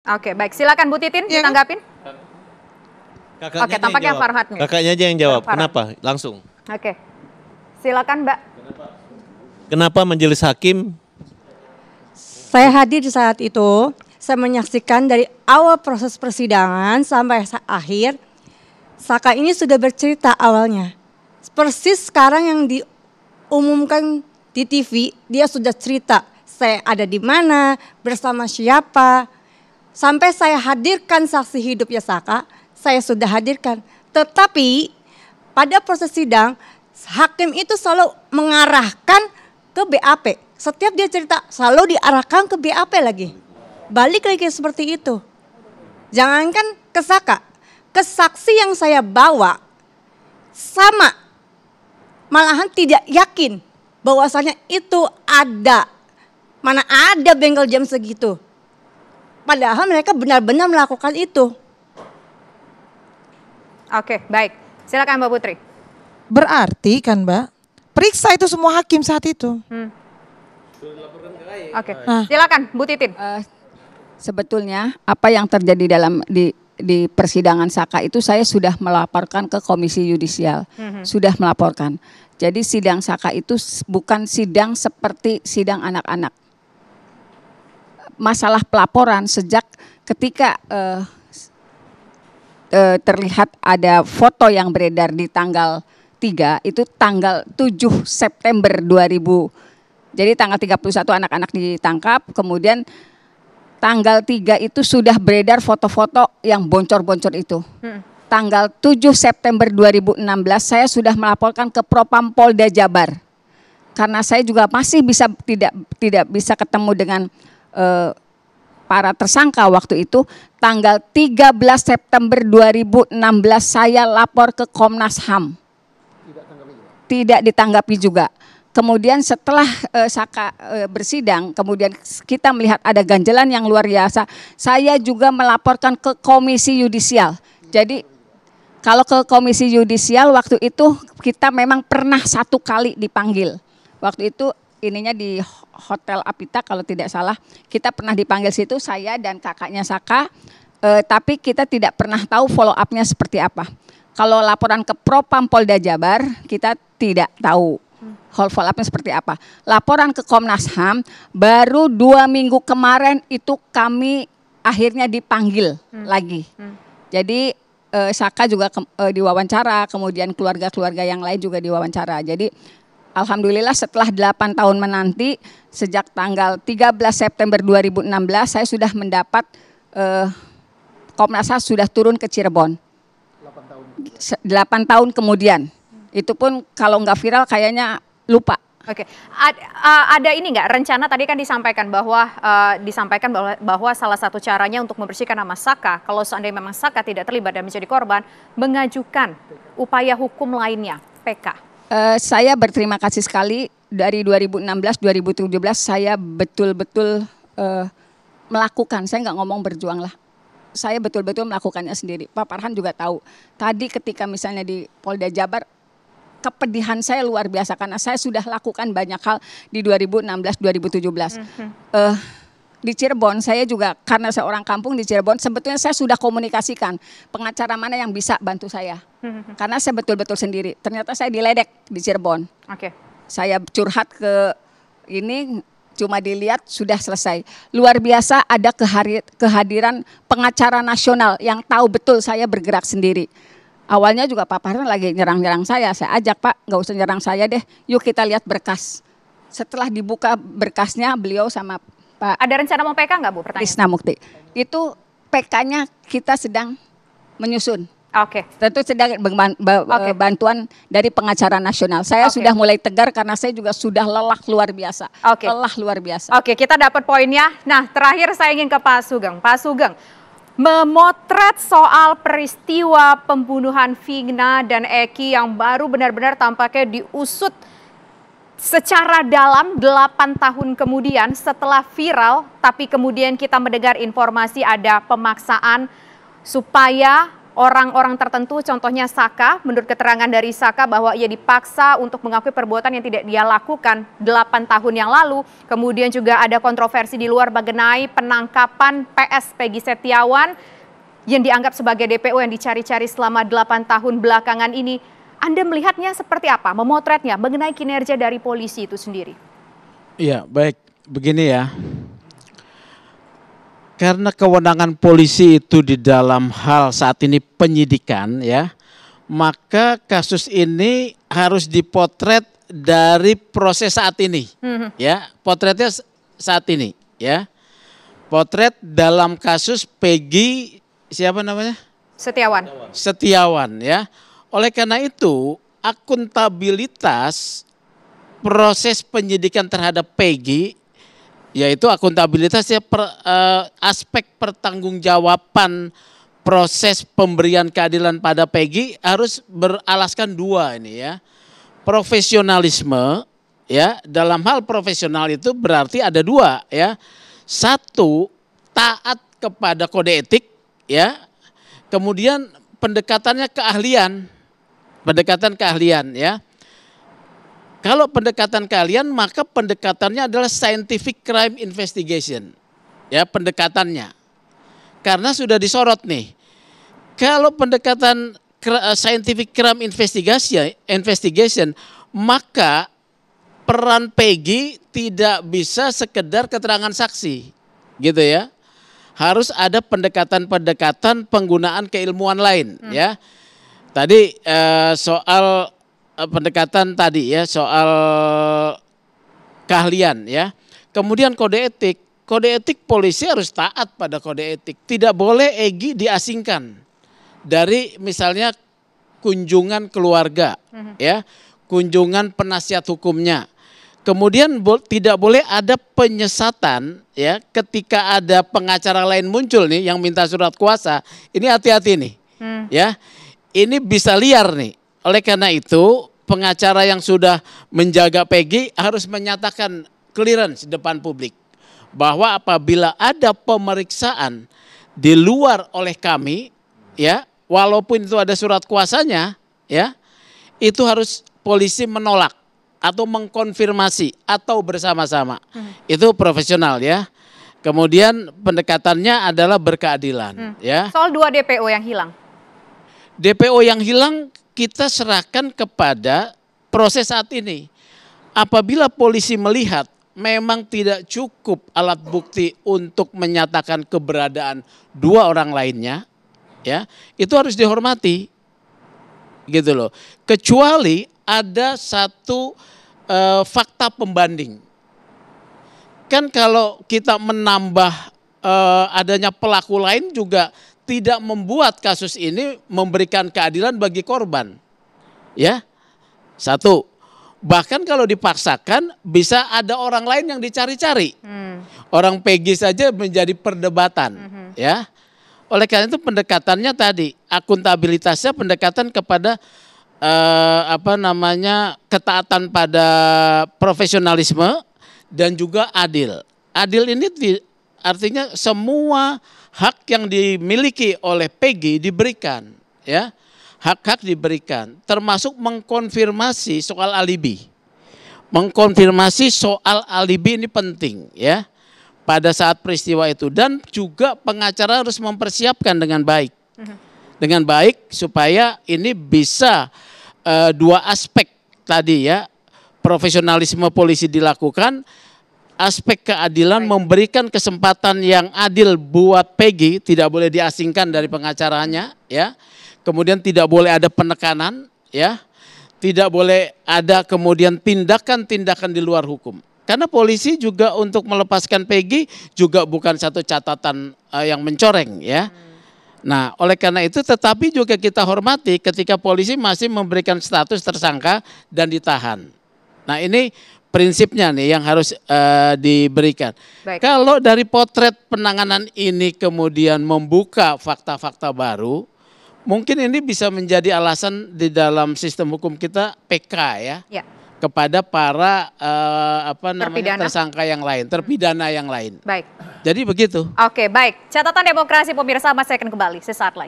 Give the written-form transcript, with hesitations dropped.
Oke, baik. Silakan Bu Titin ditanggapin. Kakaknya Oke, tampaknya Farhad nih. Kakaknya aja yang jawab. Farhad. Kenapa? Langsung. Oke. Silakan, Mbak. Kenapa majelis hakim? Saya hadir di saat itu, saya menyaksikan dari awal proses persidangan sampai akhir, Saka ini sudah bercerita awalnya. Persis sekarang yang diumumkan di TV, dia sudah cerita, saya ada di mana, bersama siapa. Sampai saya hadirkan saksi hidupnya Saka, saya sudah hadirkan. Tetapi pada proses sidang, hakim itu selalu mengarahkan ke BAP. Setiap dia cerita selalu diarahkan ke BAP lagi. Balik lagi seperti itu. Jangankan ke Saka, ke saksi yang saya bawa sama. Malahan tidak yakin bahwasanya itu ada. Mana ada bengkel jam segitu. Padahal mereka benar-benar melakukan itu. Oke, baik. Silakan Mbak Putri. Berarti kan Mbak, periksa itu semua hakim saat itu. Oke, silakan Bu Titin. Sebetulnya apa yang terjadi di persidangan Saka itu saya sudah melaporkan ke Komisi Yudisial, sudah melaporkan. Jadi sidang Saka itu bukan sidang seperti sidang anak-anak. Masalah pelaporan sejak ketika terlihat ada foto yang beredar di tanggal 3, itu tanggal 7 September 2000. Jadi tanggal 31 anak-anak ditangkap, kemudian tanggal 3 itu sudah beredar foto-foto yang boncor-boncor itu. Tanggal 7 September 2016 saya sudah melaporkan ke Propam Polda Jabar. Karena saya juga masih tidak bisa ketemu dengan para tersangka waktu itu. Tanggal 13 September 2016 saya lapor ke Komnas HAM. Tidak ditanggapi juga. Kemudian setelah Saka bersidang, kemudian kita melihat ada ganjelan yang luar biasa. Saya juga melaporkan ke Komisi Yudisial. Jadi kalau ke Komisi Yudisial waktu itu kita memang pernah 1 kali dipanggil. Waktu itu ininya di Hotel Apita kalau tidak salah. Kita pernah dipanggil situ, saya dan kakaknya Saka. Tapi kita tidak pernah tahu follow up-nya seperti apa. Kalau laporan ke Propam Polda Jabar kita tidak tahu follow up-nya seperti apa. Laporan ke Komnas HAM baru 2 minggu kemarin itu kami akhirnya dipanggil lagi. Jadi Saka juga diwawancara, kemudian keluarga-keluarga yang lain juga diwawancara. Jadi alhamdulillah setelah 8 tahun menanti, sejak tanggal 13 September 2016 saya sudah mendapat Komnas HAM sudah turun ke Cirebon. 8 tahun kemudian. Itu pun kalau nggak viral kayaknya lupa. Oke, ada ini nggak rencana tadi kan disampaikan bahwa salah satu caranya untuk membersihkan nama Saka, kalau seandainya memang Saka tidak terlibat dan menjadi korban, mengajukan upaya hukum lainnya, PK. Saya berterima kasih sekali dari 2016-2017 saya betul-betul melakukan, saya nggak ngomong berjuang lah. Saya betul-betul melakukannya sendiri. Pak Farhan juga tahu. Tadi ketika misalnya di Polda Jabar, kepedihan saya luar biasa karena saya sudah lakukan banyak hal di 2016-2017. Di Cirebon saya juga karena saya orang kampung di Cirebon, sebetulnya saya sudah komunikasikan pengacara mana yang bisa bantu saya. Karena saya betul-betul sendiri. Ternyata saya diledek di Cirebon. Saya curhat ke ini, cuma dilihat sudah selesai. Luar biasa ada kehadiran pengacara nasional yang tahu betul saya bergerak sendiri. Awalnya juga Pak Farhan lagi nyerang-nyerang saya ajak Pak nggak usah nyerang saya deh, yuk kita lihat berkas. Setelah dibuka berkasnya beliau sama Pak. Ada rencana mau PK nggak Bu? Krisna Mukti. Itu PK-nya kita sedang menyusun. Tentu sedang bantuan dari pengacara nasional. Saya sudah mulai tegar karena saya juga sudah lelah luar biasa. Lelah luar biasa. Kita dapat poinnya. Nah, terakhir saya ingin ke Pak Sugeng. Pak Sugeng, memotret soal peristiwa pembunuhan Vina dan Eki yang baru benar-benar tampaknya diusut secara dalam 8 tahun kemudian setelah viral, tapi kemudian kita mendengar informasi ada pemaksaan supaya orang-orang tertentu, contohnya Saka. Menurut keterangan dari Saka bahwa ia dipaksa untuk mengakui perbuatan yang tidak dia lakukan 8 tahun yang lalu. Kemudian juga ada kontroversi di luar mengenai penangkapan PS Peggy Setiawan yang dianggap sebagai DPO yang dicari-cari selama 8 tahun belakangan ini. Anda melihatnya seperti apa? Memotretnya mengenai kinerja dari polisi itu sendiri. Iya, baik. Begini ya. Karena kewenangan polisi itu di dalam hal saat ini penyidikan ya, maka kasus ini harus dipotret dari proses saat ini. Ya, potretnya saat ini ya. Potret dalam kasus Peggy siapa namanya? Setiawan ya. Oleh karena itu, akuntabilitas proses penyidikan terhadap Peggy, yaitu akuntabilitasnya aspek pertanggungjawaban proses pemberian keadilan pada Peggy harus beralaskan dua ini ya. Profesionalisme ya, dalam hal profesional itu berarti ada dua ya. Satu, taat kepada kode etik ya. Kemudian pendekatannya keahlian. Pendekatan keahlian ya. Kalau pendekatan keahlian maka pendekatannya adalah scientific crime investigation. Ya, pendekatannya. Karena sudah disorot nih. Kalau pendekatan scientific crime investigation maka peran Peggy tidak bisa sekedar keterangan saksi. Gitu ya. Harus ada pendekatan-pendekatan penggunaan keilmuan lain ya. Tadi soal pendekatan tadi ya, soal keahlian ya. Kemudian kode etik. Kode etik polisi harus taat pada kode etik. Tidak boleh Egy diasingkan dari misalnya kunjungan keluarga ya, kunjungan penasihat hukumnya. Kemudian tidak boleh ada penyesatan ya, ketika ada pengacara lain muncul nih yang minta surat kuasa. Ini hati-hati nih. Ya. Ini bisa liar nih. Oleh karena itu, pengacara yang sudah menjaga Peggy harus menyatakan clearance di depan publik. Bahwa apabila ada pemeriksaan di luar oleh kami, ya, walaupun itu ada surat kuasanya, ya, itu harus polisi menolak atau mengkonfirmasi atau bersama-sama. Itu profesional ya. Kemudian pendekatannya adalah berkeadilan. Ya. Soal 2 DPO yang hilang. DPO yang hilang kita serahkan kepada proses saat ini. Apabila polisi melihat memang tidak cukup alat bukti untuk menyatakan keberadaan 2 orang lainnya, ya, itu harus dihormati. Gitu loh. Kecuali ada satu fakta pembanding. Kan kalau kita menambah adanya pelaku lain juga tidak membuat kasus ini memberikan keadilan bagi korban. Ya. Satu. Bahkan kalau dipaksakan bisa ada orang lain yang dicari-cari. Orang Peggy saja menjadi perdebatan, ya. Oleh karena itu pendekatannya tadi, akuntabilitasnya pendekatan kepada ketaatan pada profesionalisme dan juga adil. Adil ini artinya semua hak yang dimiliki oleh Peggy diberikan, ya. Hak-hak diberikan, termasuk mengkonfirmasi soal alibi. Mengkonfirmasi soal alibi ini penting, ya. Pada saat peristiwa itu, dan juga pengacara harus mempersiapkan dengan baik. Dengan baik supaya ini bisa 2 aspek tadi ya, profesionalisme polisi dilakukan, aspek keadilan memberikan kesempatan yang adil buat Peggy, tidak boleh diasingkan dari pengacaranya ya. Kemudian tidak boleh ada penekanan ya. Tidak boleh ada kemudian tindakan-tindakan di luar hukum. Karena polisi juga untuk melepaskan Peggy juga bukan satu catatan yang mencoreng ya. Nah, oleh karena itu tetapi juga kita hormati ketika polisi masih memberikan status tersangka dan ditahan. Nah, ini prinsipnya nih yang harus diberikan. Baik. Kalau dari potret penanganan ini kemudian membuka fakta-fakta baru, mungkin ini bisa menjadi alasan di dalam sistem hukum kita PK ya. Kepada para tersangka yang lain, terpidana yang lain. Baik. Jadi begitu. Oke, baik. Catatan demokrasi pemirsa, masih akan kembali sesaat lagi.